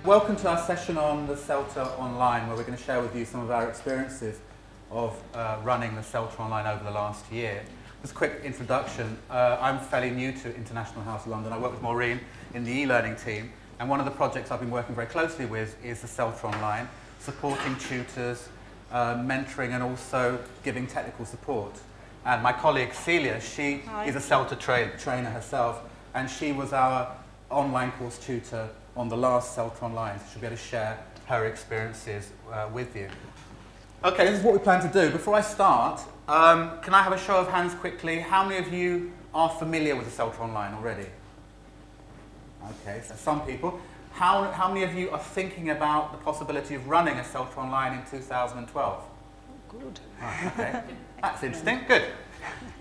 Welcome to our session on the CELTA Online, where we're going to share with you some of our experiences of running the CELTA Online over the last year. Just a quick introduction. I'm fairly new to International House London. I work with Maureen in the e-learning team, and one of the projects I've been working very closely with is the CELTA Online, supporting tutors, mentoring, and also giving technical support. And my colleague Celia, she is a CELTA trainer herself, and she was our online course tutor on the last CELTA Online, so she'll be able to share her experiences with you. Okay, this is what we plan to do. Before I start, can I have a show of hands quickly? How many of you are familiar with the CELTA Online already? Okay, so some people. How many of you are thinking about the possibility of running a CELTA Online in 2012? Oh, good. Right, okay, that's interesting. Good.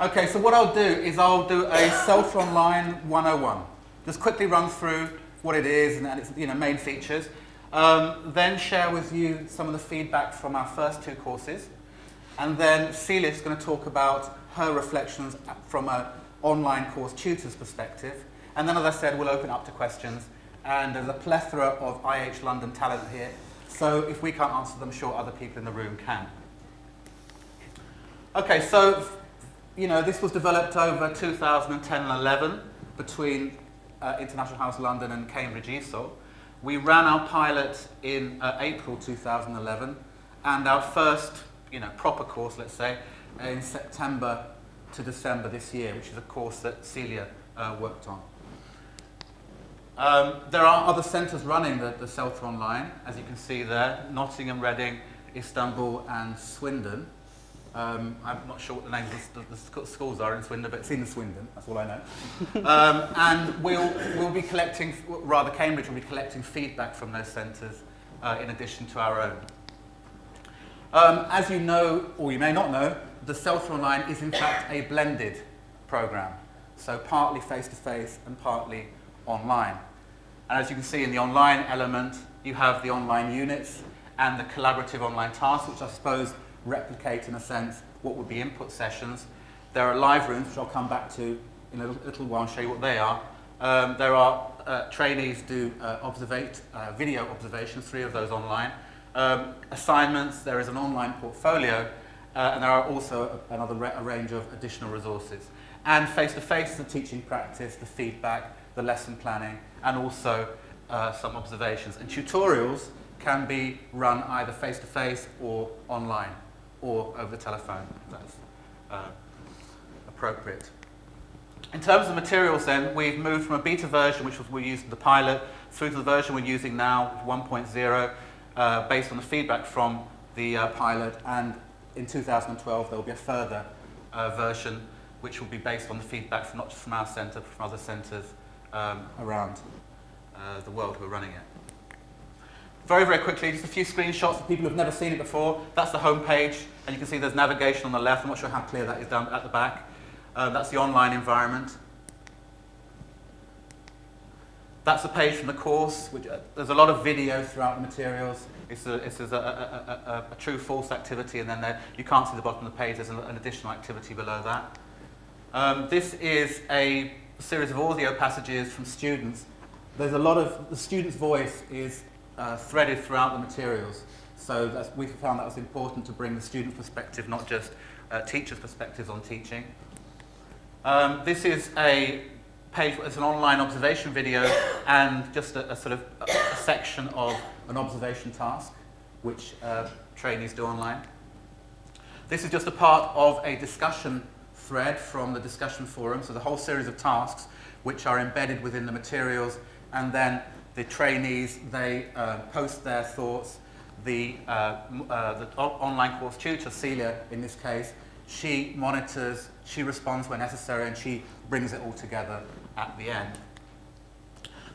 Okay, so what I'll do is I'll do a CELTA Online 101. Just quickly run through what it is and its main features. Then share with you some of the feedback from our first two courses. And then Celia is going to talk about her reflections from an online course tutor's perspective. And then, as I said, we'll open up to questions. And there's a plethora of IH London talent here. So if we can't answer them, I'm sure other people in the room can. Okay, so this was developed over 2010 and 11 between International House London and Cambridge ESOL. We ran our pilot in April 2011, and our first proper course, let's say, in September to December this year, which is a course that Celia worked on. There are other centres running the CELTA Online, as you can see there: Nottingham, Reading, Istanbul and Swindon. I'm not sure what the names of the schools are in Swindon, but it's in Swindon, that's all I know. And we'll be collecting, rather Cambridge will be collecting feedback from those centres in addition to our own. As you know, or you may not know, the CELTA Online is in fact a blended programme. So partly face-to-face and partly online. And as you can see in the online element, you have the online units and the collaborative online tasks, which I suppose replicate, in a sense, what would be input sessions. There are live rooms, which I'll come back to in a little while and show you what they are. There are trainees do video observations, 3 of those online. Assignments, there is an online portfolio, and there are also a range of additional resources. And face-to-face, the teaching practice, the feedback, the lesson planning, and also some observations. And tutorials can be run either face-to-face or online, or over the telephone, if that's appropriate. In terms of materials then, we've moved from a beta version, which we used in the pilot, through to the version we're using now, 1.0, based on the feedback from the pilot, and in 2012 there will be a further version which will be based on the feedback from not just from our centre, but from other centres around the world who are running it. Very, very quickly, just a few screenshots for people who have never seen it before. That's the home page, and you can see there's navigation on the left. I'm not sure how clear that is down at the back. That's the online environment. That's the page from the course. There's a lot of video throughout the materials. It's a true-false activity, and then you can't see the bottom of the page. There's an additional activity below that. This is a series of audio passages from students. There's a lot of the student's voice is threaded throughout the materials, so we found that was important to bring the student perspective, not just teachers' perspectives on teaching. This is a page, it's an online observation video, and just a sort of a section of an observation task, which trainees do online. This is just a part of a discussion thread from the discussion forum, so the whole series of tasks which are embedded within the materials, and then the trainees, they post their thoughts. The online course tutor, Celia in this case, she monitors, she responds where necessary, and she brings it all together at the end.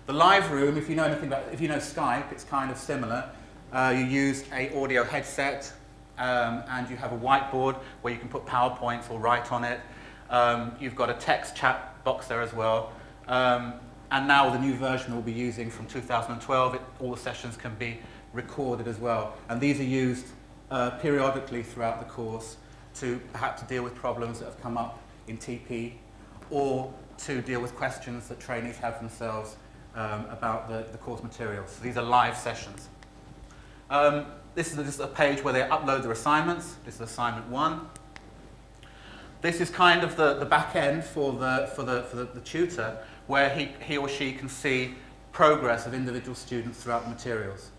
The live room, if you know anything about, if you know Skype, it's kind of similar. You use an audio headset, and you have a whiteboard where you can put PowerPoints or write on it. You've got a text chat box there as well. And now the new version we'll be using from 2012, all the sessions can be recorded as well. And these are used periodically throughout the course to perhaps deal with problems that have come up in TP, or to deal with questions that trainees have themselves about the course materials. So these are live sessions. This is just a page where they upload their assignments. This is assignment 1. This is kind of the back end for the tutor, where he or she can see progress of individual students throughout the materials.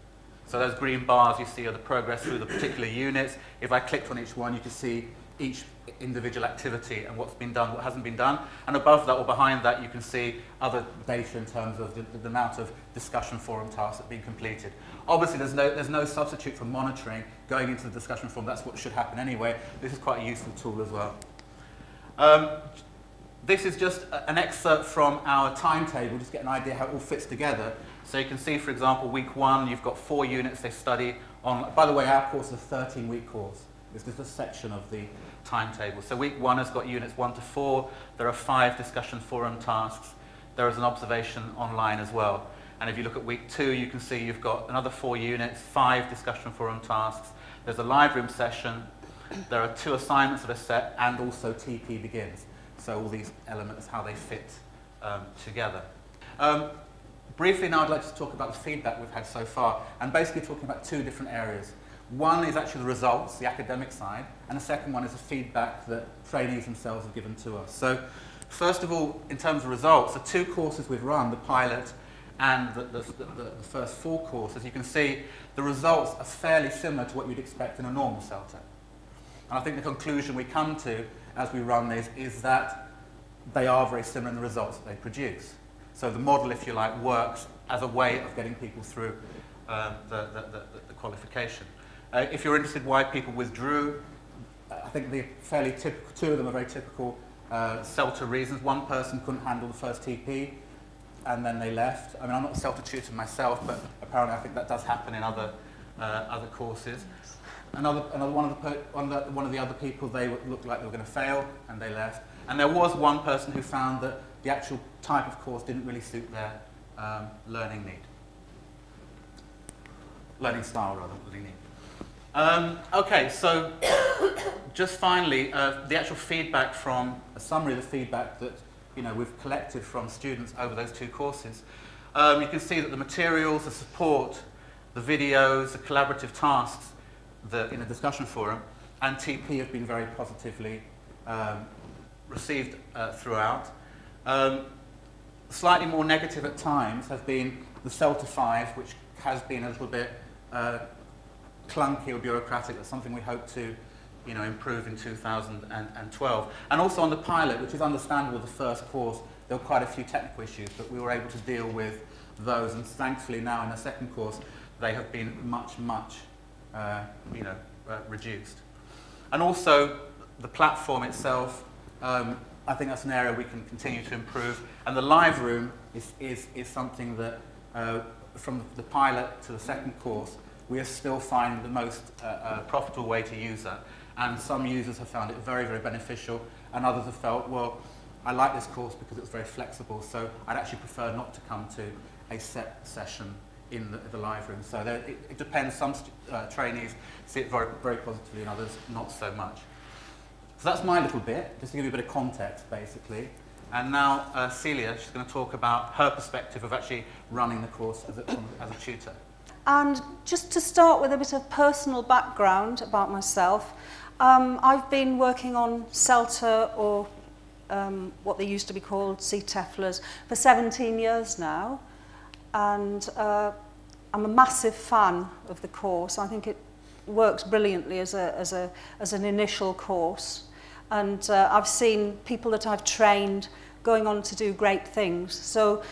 So those green bars you see are the progress through the particular units. If I clicked on each one, you can see each individual activity and what's been done, what hasn't been done. And above that or behind that, you can see other data in terms of the amount of discussion forum tasks that have been completed. Obviously, there's no substitute for monitoring going into the discussion forum. That's what should happen anyway. This is quite a useful tool as well. This is just an excerpt from our timetable, just to get an idea how it all fits together. So you can see, for example, week 1, you've got 4 units they study on. By the way, our course is a 13-week course. This is a section of the timetable. So week 1 has got units 1 to 4. There are 5 discussion forum tasks. There is an observation online as well. And if you look at week 2, you can see you've got another 4 units, 5 discussion forum tasks. There's a live room session. There are 2 assignments that are set, and also TP begins. So all these elements, how they fit together. Briefly now, I'd like to talk about the feedback we've had so far, and basically talking about 2 different areas. One is actually the results, the academic side, and the second one is the feedback that trainees themselves have given to us. So first of all, in terms of results, the 2 courses we've run, the pilot and the first 4 courses, you can see the results are fairly similar to what you'd expect in a normal CELTA. And I think the conclusion we come to as we run these is that they are very similar in the results that they produce. So the model, if you like, works as a way of getting people through the qualification. If you're interested why people withdrew, I think the fairly typical, 2 of them are very typical CELTA reasons. One person couldn't handle the first TP, and then they left. I mean, I'm not a CELTA tutor myself, but apparently I think that does happen in other courses. One of the other people, they looked like they were going to fail, and they left. And there was one person who found that the actual type of course didn't really suit their learning style, rather, learning need. Okay, so just finally, the actual feedback from, a summary of the feedback that we've collected from students over those 2 courses. You can see that the materials, the support, the videos, the collaborative tasks in the discussion forum, and TP have been very positively received throughout. Slightly more negative at times have been the CELTA 5, which has been a little bit clunky or bureaucratic. That's something we hope to improve in 2012. And also on the pilot, which is understandable, the first course, there were quite a few technical issues, but we were able to deal with those. And thankfully now in the second course, they have been much reduced. And also the platform itself, I think that's an area we can continue to improve. And the live room is something that, from the pilot to the second course, we are still finding the most profitable way to use that. And some users have found it very, very beneficial, and others have felt, well, I like this course because it's very flexible, so I'd actually prefer not to come to a set session in the live room. So it depends. Some trainees see it very, very positively, and others not so much. So that's my little bit, just to give you a bit of context, basically. And now Celia, she's going to talk about her perspective of actually running the course as a tutor. And just to start with a bit of personal background about myself, I've been working on CELTA, or what they used to be called CTEFLers, for 17 years now. And I'm a massive fan of the course. I think it works brilliantly as an initial course. And I've seen people that I've trained going on to do great things. So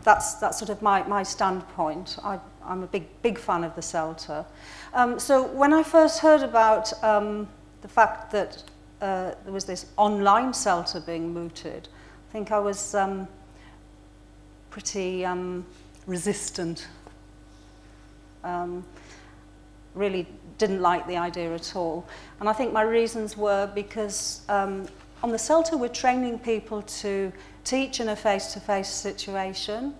that's sort of my standpoint. I'm a big fan of the CELTA. So when I first heard about the fact that there was this online CELTA being mooted, I think I was pretty resistant. Really didn't like the idea at all. And I think my reasons were because on the CELTA we're training people to teach in a face-to-face situation.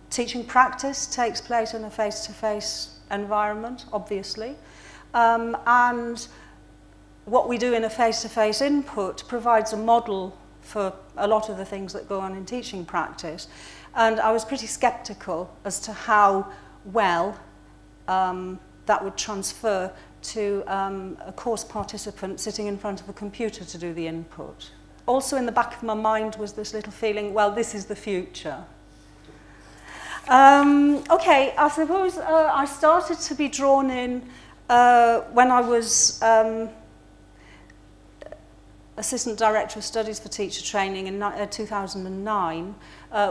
Teaching practice takes place in a face-to-face environment, obviously. And what we do in a face-to-face input provides a model for a lot of the things that go on in teaching practice. And I was pretty skeptical as to how well that would transfer to a course participant sitting in front of a computer to do the input. Also in the back of my mind was this little feeling, well, this is the future. Okay, I suppose I started to be drawn in when I was Assistant Director of Studies for Teacher Training in 2009,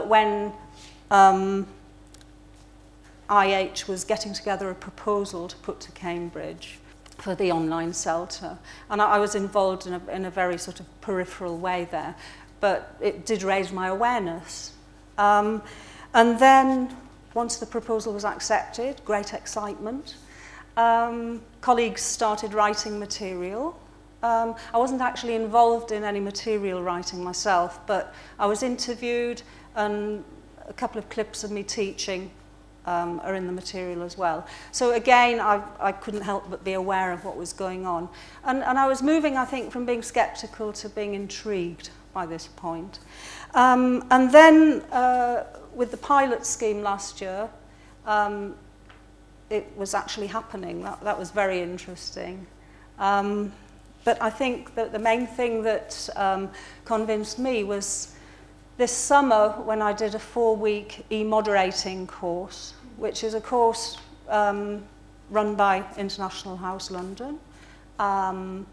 when IH was getting together a proposal to put to Cambridge for the online CELTA. And I was involved in a very sort of peripheral way there, but it did raise my awareness. And then, once the proposal was accepted, great excitement. Colleagues started writing material. I wasn't actually involved in any material writing myself, but I was interviewed, and a couple of clips of me teaching are in the material as well. So again, I couldn't help but be aware of what was going on. And I was moving, I think, from being skeptical to being intrigued by this point. And then, with the pilot scheme last year, it was actually happening. That was very interesting. But I think that the main thing that convinced me was this summer when I did a 4-week e-moderating course, which is a course run by International House London. And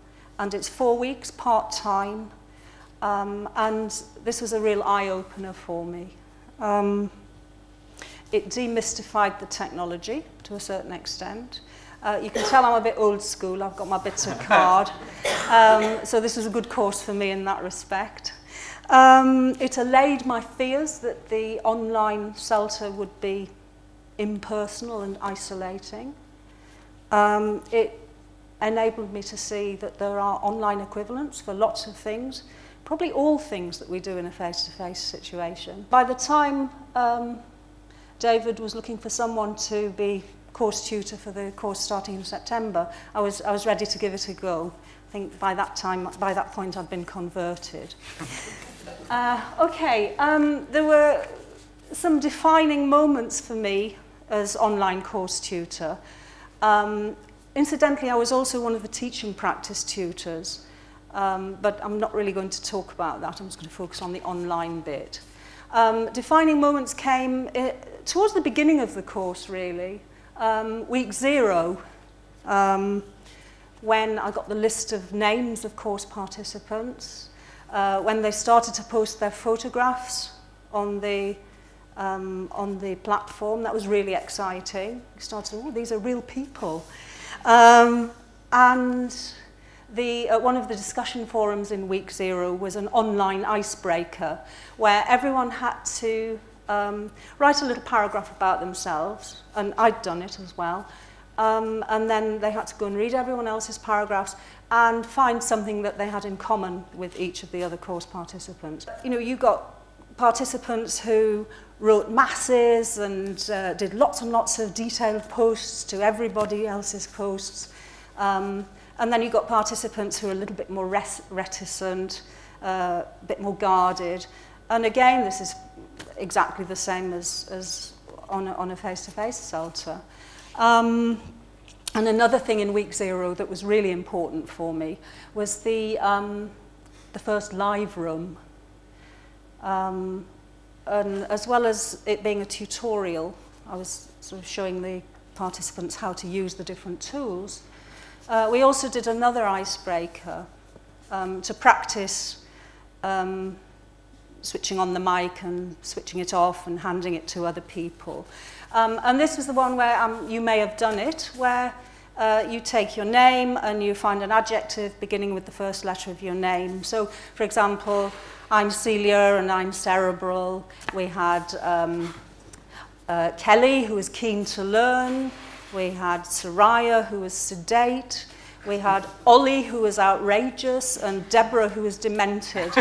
it's 4 weeks, part-time. And this was a real eye-opener for me. It demystified the technology to a certain extent. You can tell I'm a bit old school. I've got my bits of card. So this was a good course for me in that respect. It allayed my fears that the online CELTA would be impersonal and isolating. It enabled me to see that there are online equivalents for lots of things, probably all things that we do in a face-to-face situation. By the time David was looking for someone to be course tutor for the course starting in September, I was ready to give it a go. I think by that point I'd been converted. Okay, there were some defining moments for me as online course tutor. Incidentally, I was also one of the teaching practice tutors, but I'm not really going to talk about that. I'm just going to focus on the online bit. Defining moments came towards the beginning of the course, really. Week 0, when I got the list of names of course participants, when they started to post their photographs on the platform. That was really exciting. We started, oh, these are real people. And one of the discussion forums in week 0 was an online icebreaker where everyone had to write a little paragraph about themselves, and I'd done it as well. And then they had to go and read everyone else's paragraphs and find something that they had in common with each of the other course participants. You know, you got participants who wrote masses and did lots and lots of detailed posts to everybody else's posts. And then you got participants who are a little bit more reticent, a bit more guarded. And again, this is exactly the same as on a face-to-face CELTA. And another thing in week 0 that was really important for me was the first live room. And as well as it being a tutorial, I was sort of showing the participants how to use the different tools. We also did another icebreaker to practice switching on the mic and switching it off and handing it to other people. And this was the one where you may have done it, where you take your name and you find an adjective beginning with the first letter of your name. So, for example, I'm Celia and I'm cerebral. We had Kelly, who was keen to learn. We had Soraya, who was sedate. We had Ollie, who was outrageous, and Deborah, who was demented.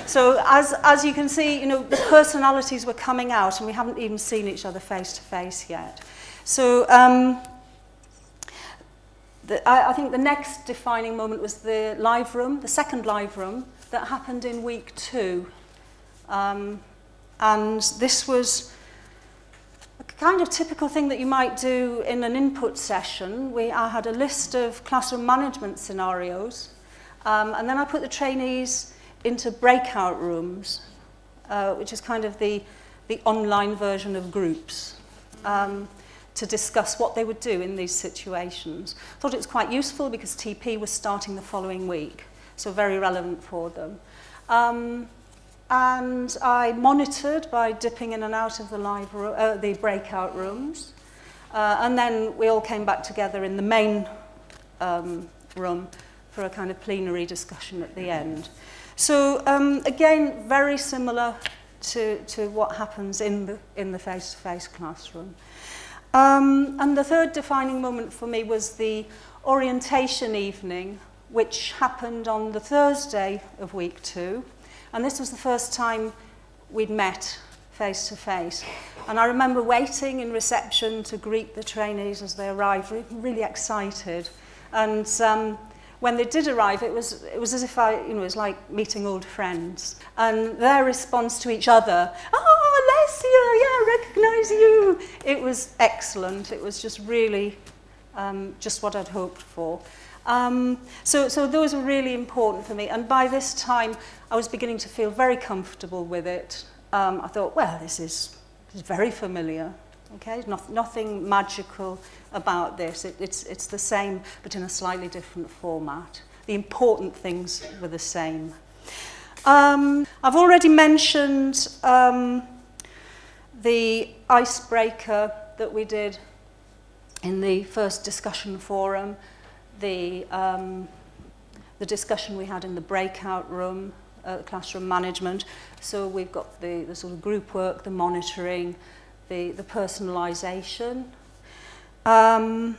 So as you can see, you know, the personalities were coming out, and we haven't even seen each other face to face yet. So I think the next defining moment was the live room, the second live room, that happened in week 2. And this was a kind of typical thing that you might do in an input session. I had a list of classroom management scenarios, and then I put the trainees into breakout rooms, which is kind of the online version of groups, to discuss what they would do in these situations. I thought it was quite useful because TP was starting the following week, so very relevant for them. And I monitored by dipping in and out of the breakout rooms. And then we all came back together in the main room for a kind of plenary discussion at the end. So again, very similar to what happens in the face-to-face classroom. And the third defining moment for me was the orientation evening, which happened on the Thursday of week 2. And this was the first time we'd met face-to-face. And I remember waiting in reception to greet the trainees as they arrived, really excited. And when they did arrive, it was as if it was like meeting old friends. And their response to each other, "Oh, Celia, yeah, I recognise you." It was excellent. It was just really just what I'd hoped for. So those were really important for me. And by this time, I was beginning to feel very comfortable with it. I thought, well, this is very familiar. Okay, nothing magical about this. It's the same, but in a slightly different format. The important things were the same. I've already mentioned the icebreaker that we did in the first discussion forum, the discussion we had in the breakout room, classroom management. So we've got the sort of group work, the monitoring, the personalisation. I'd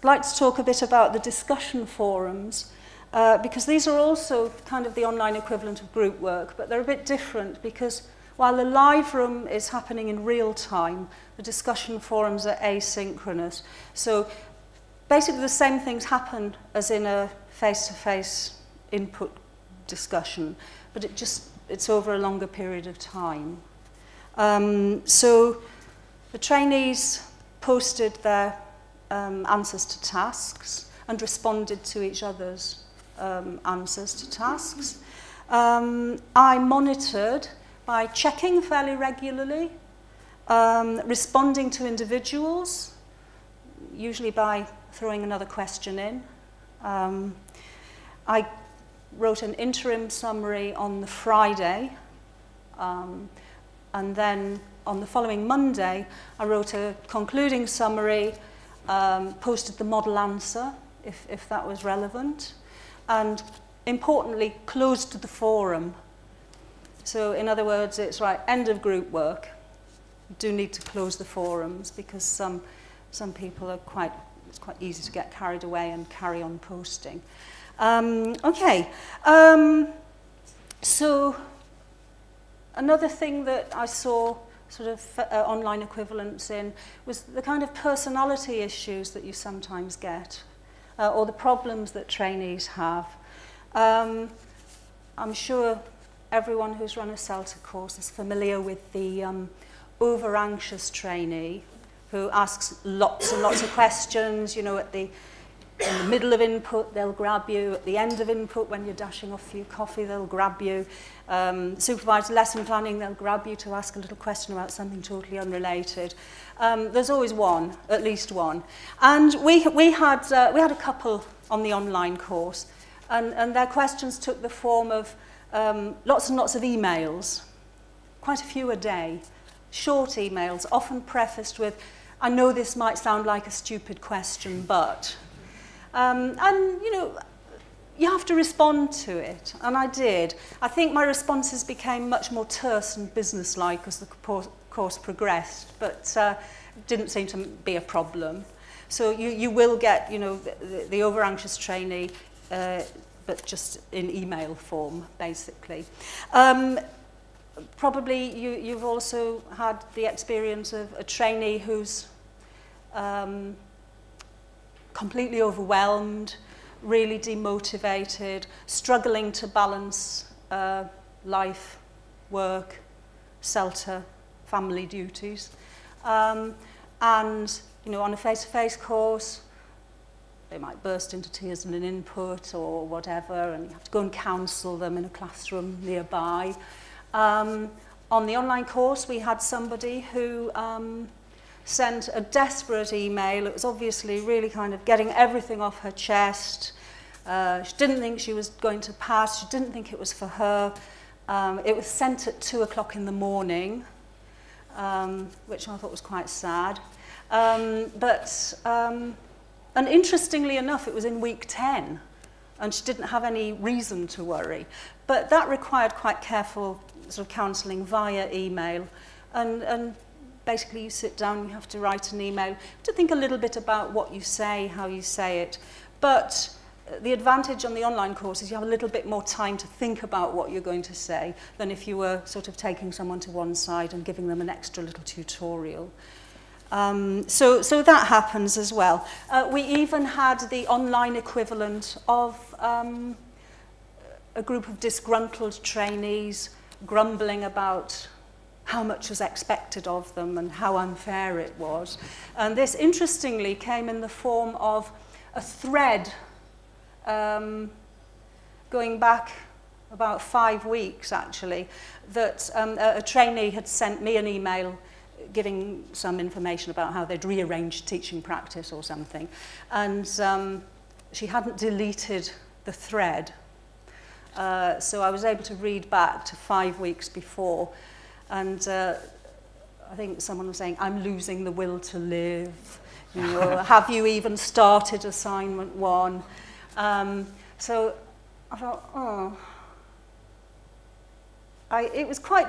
like to talk a bit about the discussion forums, because these are also kind of the online equivalent of group work, but they're a bit different because while the live room is happening in real time, the discussion forums are asynchronous. So basically the same things happen as in a face-to-face input discussion, but it's over a longer period of time. So the trainees posted their answers to tasks and responded to each other's answers to tasks. I monitored by checking fairly regularly, responding to individuals, usually by throwing another question in. I wrote an interim summary on the Friday, and then on the following Monday, I wrote a concluding summary, posted the model answer, if that was relevant, and importantly, closed the forum. So in other words, it's right, end of group work. You do need to close the forums because some people are it's quite easy to get carried away and carry on posting. Okay, so another thing that I saw sort of online equivalents in was the kind of personality issues that you sometimes get, or the problems that trainees have. I'm sure everyone who's run a CELTA course is familiar with the over-anxious trainee who asks lots and lots of questions. You know, in the middle of input, they'll grab you. At the end of input, when you're dashing off for your coffee, they'll grab you. Supervised lesson planning, they'll grab you to ask a little question about something totally unrelated. There's always one, at least one. And we had a couple on the online course, and their questions took the form of lots and lots of emails, quite a few a day, short emails, often prefaced with, "I know this might sound like a stupid question, but..." And, you know, you have to respond to it, and I did. I think my responses became much more terse and businesslike as the course progressed, but didn't seem to be a problem. So you will get, you know, the over-anxious trainee, but just in email form, basically. Probably you've also had the experience of a trainee who's completely overwhelmed, really demotivated, struggling to balance life, work, CELTA, family duties. And, you know, on a face-to-face course, they might burst into tears in an input or whatever, and you have to go and counsel them in a classroom nearby. On the online course, we had somebody who sent a desperate email. It was obviously really kind of getting everything off her chest. She didn't think she was going to pass. She didn't think it was for her. It was sent at 2 o'clock in the morning, which I thought was quite sad. And interestingly enough, it was in week 10, and she didn't have any reason to worry. But that required quite careful sort of counselling via email. And basically you sit down, you have to write an email, to think a little bit about what you say, how you say it. But the advantage on the online course is you have a little bit more time to think about what you're going to say than if you were sort of taking someone to one side and giving them an extra little tutorial. So that happens as well. We even had the online equivalent of a group of disgruntled trainees grumbling about how much was expected of them and how unfair it was. And this, interestingly, came in the form of a thread going back about 5 weeks, actually, that a trainee had sent me an email giving some information about how they'd rearranged teaching practice or something. And she hadn't deleted the thread. So I was able to read back to 5 weeks before. And I think someone was saying, I'm losing the will to live. You know, have you even started assignment 1? So I thought, oh. It was quite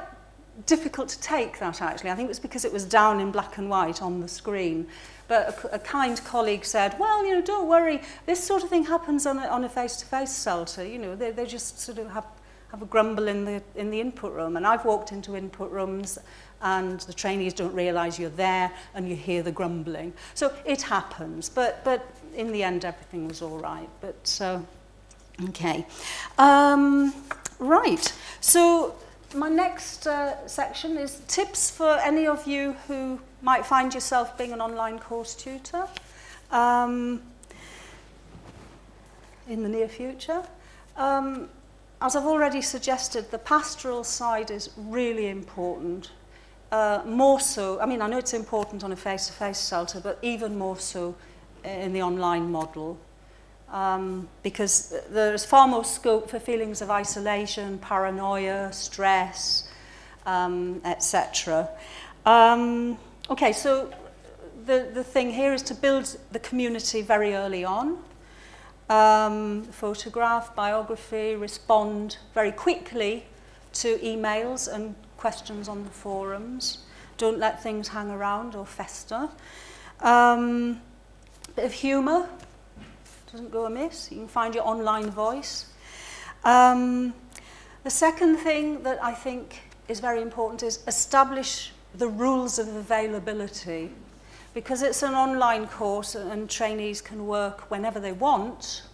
difficult to take that, actually. I think it was because it was down in black and white on the screen. But a kind colleague said, well, you know, don't worry, this sort of thing happens on a face-to-face CELTA. You know, they just sort of have a grumble in the input room. And I've walked into input rooms and the trainees don't realise you're there and you hear the grumbling. So it happens, but in the end everything was all right. But okay. Right, so my next section is tips for any of you who might find yourself being an online course tutor in the near future. As I've already suggested, the pastoral side is really important. More so, I mean, I know it's important on a face-to-face CELTA, but even more so in the online model. Because there's far more scope for feelings of isolation, paranoia, stress, etc. Okay, so the thing here is to build the community very early on. Photograph, biography, respond very quickly to emails and questions on the forums. Don't let things hang around or fester. Bit of humour. Doesn't go amiss. You can find your online voice. The second thing that I think is very important is establish the rules of availability. Because it's an online course and trainees can work whenever they want,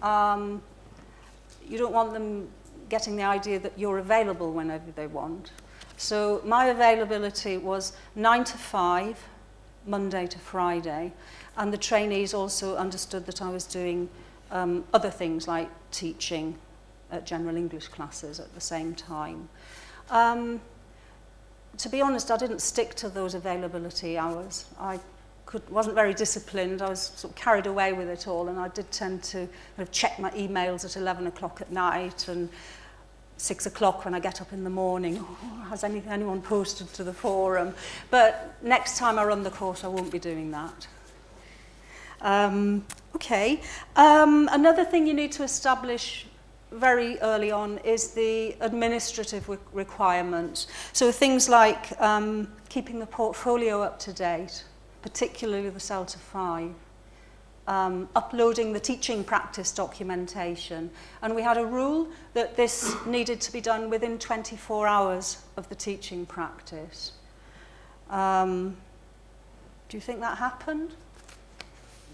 you don't want them getting the idea that you're available whenever they want. So my availability was 9 to 5, Monday to Friday. And the trainees also understood that I was doing other things like teaching general English classes at the same time. To be honest, I didn't stick to those availability hours. I wasn't very disciplined. I was sort of carried away with it all, and I did tend to kind of check my emails at 11 o'clock at night and 6 o'clock when I get up in the morning. Oh, has anyone posted to the forum? But next time I run the course, I won't be doing that. Okay. Another thing you need to establish very early on is the administrative requirements. So things like keeping the portfolio up to date, particularly the CELTA 5, uploading the teaching practice documentation. And we had a rule that this needed to be done within 24 hours of the teaching practice. Do you think that happened?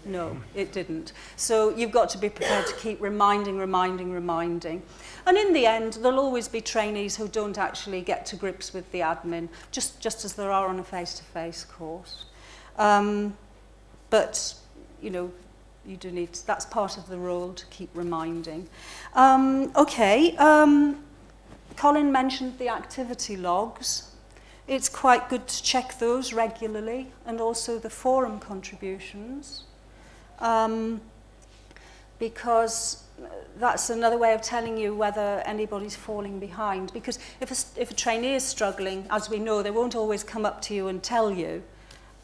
No, it didn't. So you've got to be prepared to keep reminding. And in the end, there'll always be trainees who don't actually get to grips with the admin, just as there are on a face-to-face course. But, you know, you do need to, that's part of the role, to keep reminding. Colin mentioned the activity logs. It's quite good to check those regularly, and also the forum contributions, because that's another way of telling you whether anybody's falling behind. Because if a trainee is struggling, as we know, they won't always come up to you and tell you.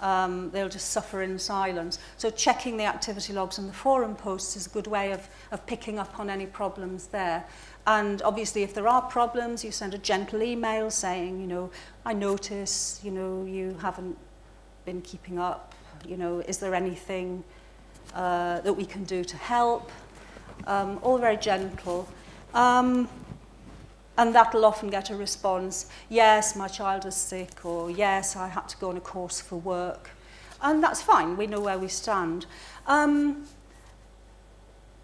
They'll just suffer in silence. So checking the activity logs and the forum posts is a good way of picking up on any problems there. And obviously, if there are problems, you send a gentle email saying, you know, I notice, you know, you haven't been keeping up. You know, is there anything that we can do to help? All very gentle. And that'll often get a response, yes, my child is sick, or yes, I had to go on a course for work. And that's fine, we know where we stand. I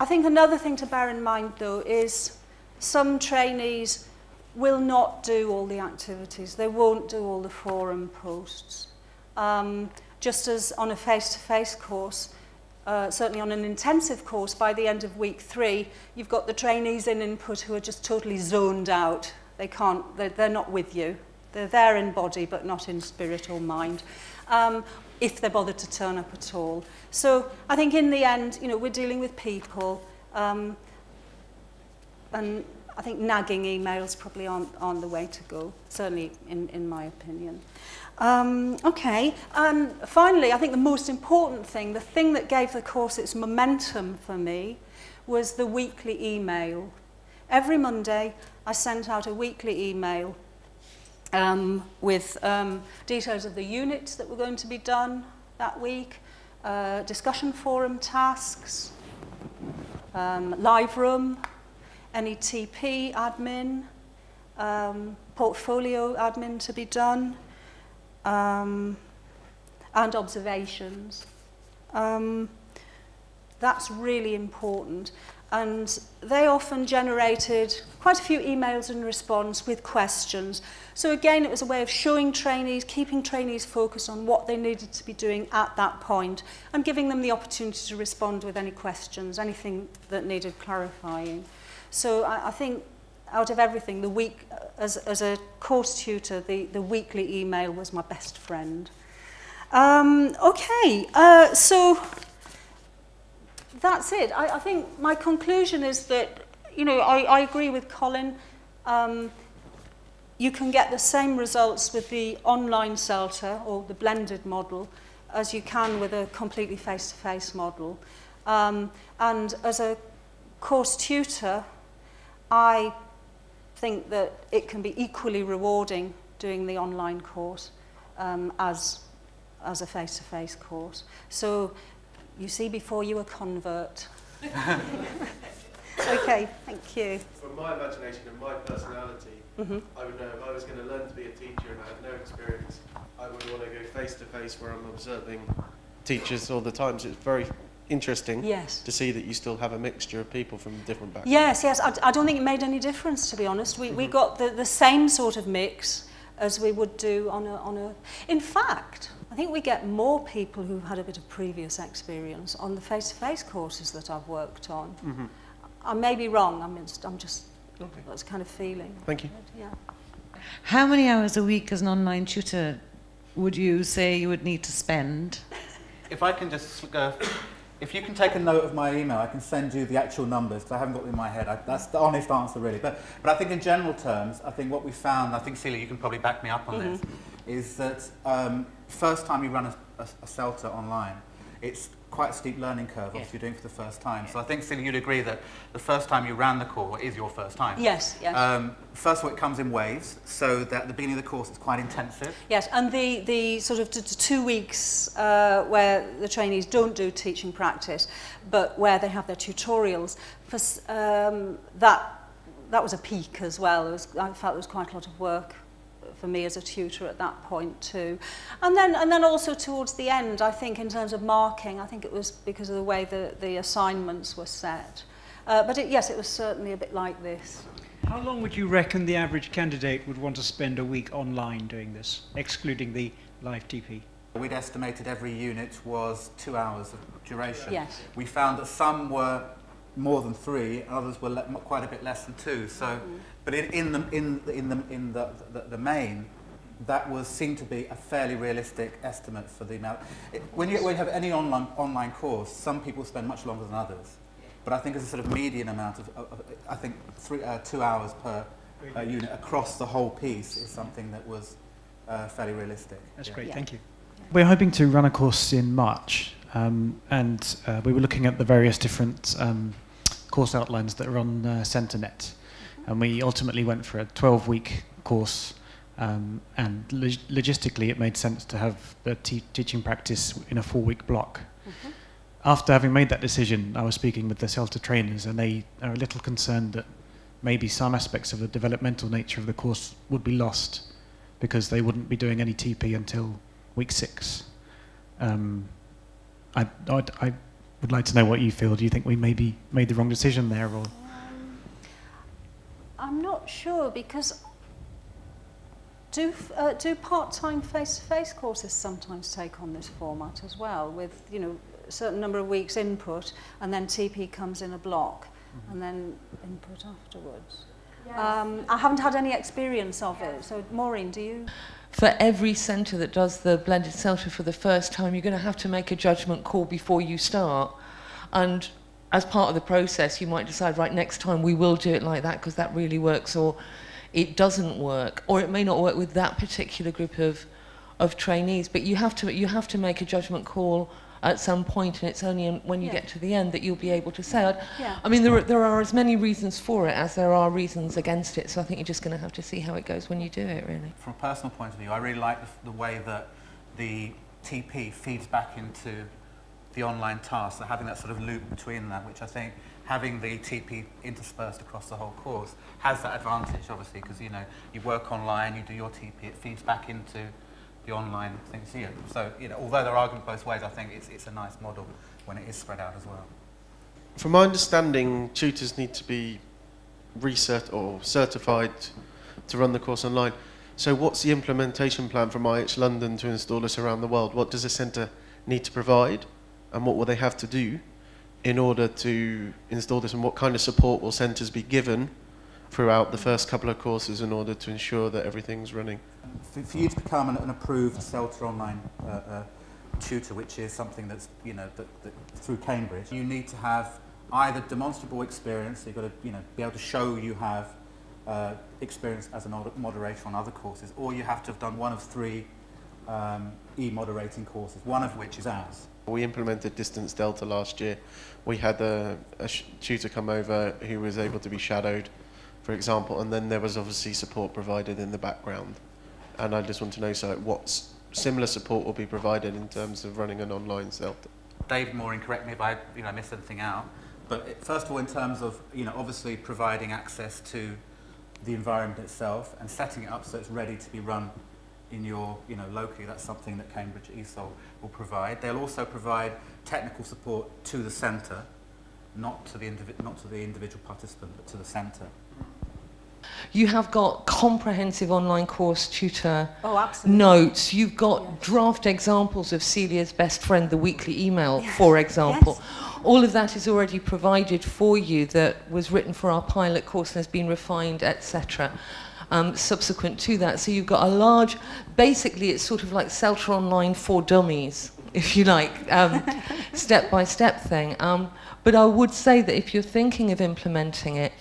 think another thing to bear in mind, though, is some trainees will not do all the activities. They won't do all the forum posts. Just as on a face-to-face course, certainly on an intensive course, by the end of week 3, you've got the trainees in input who are just totally zoned out. They're not with you. They're there in body, but not in spirit or mind, if they're bothered to turn up at all. So I think in the end, you know, we're dealing with people, and I think nagging emails probably aren't the way to go, certainly in my opinion. Okay, and finally, I think the most important thing, the thing that gave the course its momentum for me, was the weekly email. Every Monday, I sent out a weekly email with details of the units that were going to be done that week, discussion forum tasks, live room, any TP admin, portfolio admin to be done, and observations. That's really important. And they often generated quite a few emails in response with questions. So again, it was a way of showing trainees, keeping trainees focused on what they needed to be doing at that point, and giving them the opportunity to respond with any questions, anything that needed clarifying. So I think out of everything, the week, as a course tutor, the weekly email was my best friend. So that's it. I think my conclusion is that, you know, I agree with Colin. You can get the same results with the online CELTA or the blended model as you can with a completely face-to-face model. And as a course tutor, I think that it can be equally rewarding doing the online course as a face-to-face course. So you see before you a convert. Okay, thank you. From my imagination and my personality, I would know if I was going to learn to be a teacher and I had no experience, I would want to go face-to-face where I'm observing teachers all the time. So it's very interesting to see that you still have a mixture of people from different backgrounds. Yes. I don't think it made any difference, to be honest. We got the same sort of mix as we would do on a... In fact, I think we get more people who've had a bit of previous experience on the face-to-face courses that I've worked on. I may be wrong. I'm just that's kind of feeling. Thank you. Yeah. How many hours a week as an online tutor would you say you would need to spend? If I can just if you can take a note of my email, I can send you the actual numbers, because I haven't got them in my head. That's the honest answer, really. But I think in general terms, I think what we found, I think, Celia, you can probably back me up on this, is that first time you run a CELTA online, it's quite a steep learning curve, if you're doing it for the first time. So I think, Celia, you'd agree that the first time you ran the course is your first time. Yes. First of all, it comes in waves, so that at the beginning of the course it's quite intensive. Yes, and the sort of 2 weeks where the trainees don't do teaching practice, but where they have their tutorials, that was a peak as well. I felt there was quite a lot of work for me as a tutor at that point too. And then also towards the end, I think in terms of marking, I think it was because of the way the assignments were set. But yes, it was certainly a bit like this. How long would you reckon the average candidate would want to spend a week online doing this, excluding the live TP? We'd estimated every unit was 2 hours of duration. Yes. We found that some were more than 3, others were quite a bit less than 2. So, but in the main, that seemed to be a fairly realistic estimate for the amount. When you have any online course, some people spend much longer than others. But I think as a sort of median amount of I think 2 hours per unit across the whole piece is something that was fairly realistic. That's great, thank you. We're hoping to run a course in March, and we were looking at the various different course outlines that are on CENTERnet, and we ultimately went for a 12-week course, and logistically it made sense to have the teaching practice in a 4-week block. Mm-hmm. After having made that decision, I was speaking with the CELTA trainers, and they are a little concerned that maybe some aspects of the developmental nature of the course would be lost because they wouldn't be doing any TP until week 6. I would like to know what you feel. Do you think we maybe made the wrong decision there, or? I'm not sure, because do part-time face-to-face courses sometimes take on this format as well, with a certain number of weeks input, and then TP comes in a block, and then input afterwards. Yes. I haven't had any experience of it, so Maureen, do you? For every centre that does the blended CELTA for the first time, you're going to have to make a judgment call before you start. And as part of the process, you might decide, right, next time we will do it like that because that really works, or it doesn't work, or it may not work with that particular group of trainees. But you have to make a judgment call at some point, and it's only when you get to the end that you'll be able to say. I mean, there are as many reasons for it as there are reasons against it, so I think you're just going to have to see how it goes when you do it, really. From a personal point of view, I really like the way that the TP feeds back into the online task, so having that sort of loop between that, which I think having the TP interspersed across the whole course has that advantage, obviously, because you work online, you do your TP, it feeds back into the online things here. So, although there are arguments both ways, I think it's a nice model when it is spread out as well. From my understanding, tutors need to be certified to run the course online. So what's the implementation plan from IH London to install this around the world? What does a centre need to provide, and what will they have to do in order to install this, and what kind of support will centres be given throughout the first couple of courses in order to ensure that everything's running? For you to become an approved CELTA online tutor, which is something that's that through Cambridge, you need to have either demonstrable experience, so you've got to be able to show you have experience as a moderator on other courses, or you have to have done one of 3 e-moderating courses, one of which is ours. We implemented Distance Delta last year. We had a tutor come over who was able to be shadowed, for example, and then there was obviously support provided in the background. And I just want to know, so what similar support will be provided in terms of running an online CELTA? David, Maureen, correct me if I missed anything out. But first of all, in terms of obviously providing access to the environment itself and setting it up so it's ready to be run in your locally, that's something that Cambridge ESOL will provide. They'll also provide technical support to the centre, not to the individual participant, but to the centre. You have got comprehensive online course tutor absolutely. Notes. You've got draft examples of Celia's best friend, the weekly email, for example. Yes. All of that is already provided for you, that was written for our pilot course and has been refined, etc. Subsequent to that. So you've got a large, basically it's sort of like CELTA Online for dummies, if you like, step-by-step thing. But I would say that if you're thinking of implementing it,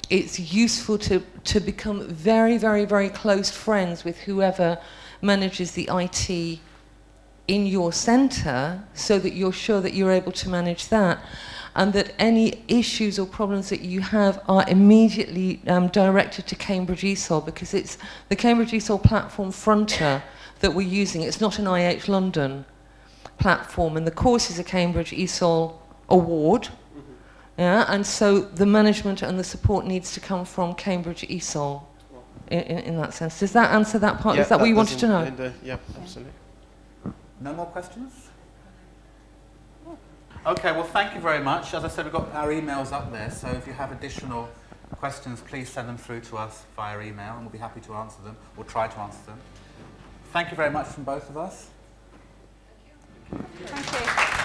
it's useful to become very, very, very close friends with whoever manages the IT in your centre, so that you're sure that you're able to manage that, and that any issues or problems that you have are immediately directed to Cambridge ESOL, because it's the Cambridge ESOL platform fronter that we're using. It's not an IH London platform, and the course is a Cambridge ESOL award. Yeah, and so the management and the support needs to come from Cambridge ESOL. in that sense. Does that answer that part? Yeah, Is that what you wanted to know? Yeah, absolutely. No more questions? Okay, well, thank you very much. As I said, we've got our emails up there, so if you have additional questions, please send them through to us via email, and we'll be happy to answer them, or try to answer them. Thank you very much from both of us. Thank you.